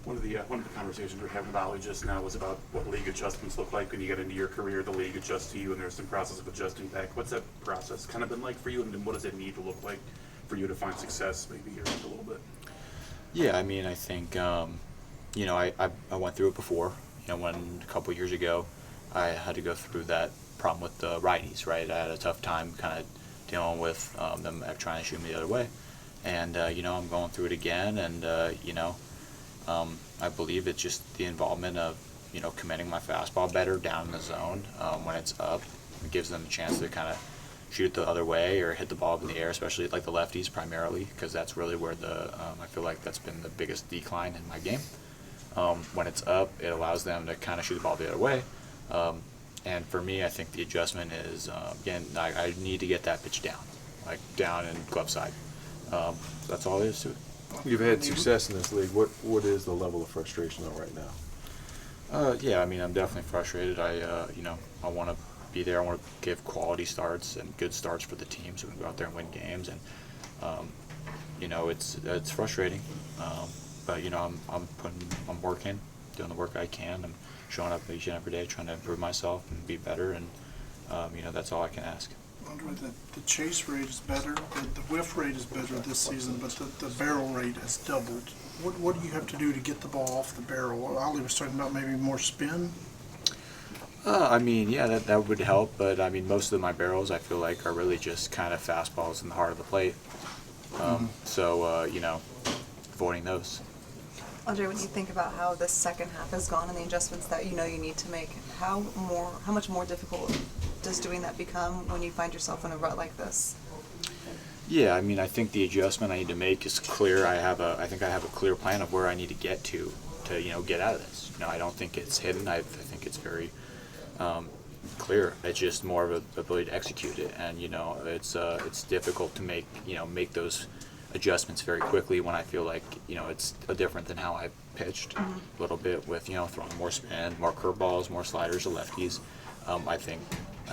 One of the conversations we were having about just now was about what league adjustments look like when you get into your career. The league adjusts to you, and there's some process of adjusting back. What's that process kind of been like for you, and what does it need to look like for you to find success maybe here in a little bit? Yeah, I mean, I think I went through it before. When a couple years ago, I had to go through that problem with the righties. Right, I had a tough time kind of dealing with them trying to shoot me the other way, and I'm going through it again, and I believe it's just the involvement of, committing my fastball better down in the zone. When it's up, it gives them a chance to kind of shoot it the other way or hit the ball up in the air, especially like the lefties primarily, because that's really where I feel like that's been the biggest decline in my game. When it's up, it allows them to kind of shoot the ball the other way. And for me, I think the adjustment is, again, I need to get that pitch down, like down and glove side. That's all there is to it. You've had success in this league. What is the level of frustration right now? Yeah, I mean, I'm definitely frustrated. I want to be there. I want to give quality starts and good starts for the team so we can go out there and win games. And, it's frustrating. But, I'm working, doing the work I can. I'm showing up each and every day, trying to improve myself and be better. And, that's all I can ask. Andre, the chase rate is better, the whiff rate is better this season, but the barrel rate has doubled. What do you have to do to get the ball off the barrel? Ollie was talking about maybe more spin. That would help, but most of my barrels I feel like are really just kind of fastballs in the heart of the plate. So avoiding those. Andre, when you think about how the second half has gone and the adjustments that you need to make, how much more difficult does doing that become when you find yourself in a rut like this? Yeah, I think the adjustment I need to make is clear. I think I have a clear plan of where I need to get to get out of this. I don't think it's hidden. I think it's very clear. It's just more of an ability to execute it, and it's difficult to make those adjustments very quickly when I feel like it's different than how I pitched a little bit with throwing more spin, more curveballs, more sliders to lefties. I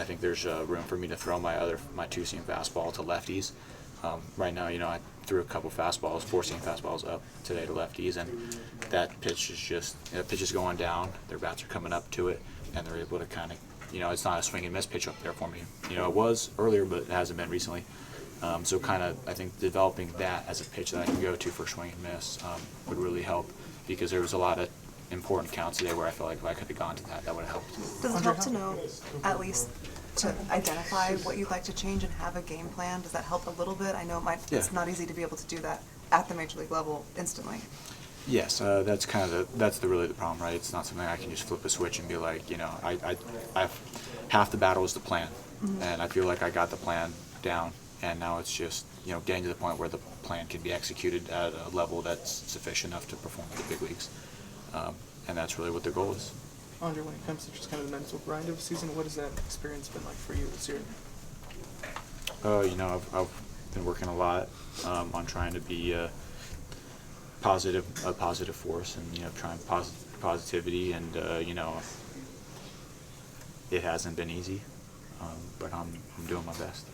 think there's room for me to throw my two-seam fastball to lefties. Right now, I threw a couple fastballs, four-seam fastballs up today to lefties, and that pitch is going down. Their bats are coming up to it, and they're able to kind of, it's not a swing and miss pitch up there for me. It was earlier, but it hasn't been recently. So kind of, I think developing that as a pitch that I can go to for swing and miss would really help, because there was a lot of important counts today where I felt like if I could have gone to that would have helped. Does it help to know, at least to identify what you'd like to change and have a game plan? Does that help a little bit? I know it's not easy to be able to do that at the major league level instantly. Yes, that's really the problem, right? It's not something I can just flip a switch and be like, half the battle is the plan, and I feel like I got the plan down, and now it's just getting to the point where the plan can be executed at a level that's sufficient enough to perform in the big leagues, and that's really what the goal is. Andre, when it comes to just kind of the mental grind of the season, what has that experience been like for you this year? I've been working a lot on trying to be a positive force, and trying positivity, and it hasn't been easy, but I'm doing my best.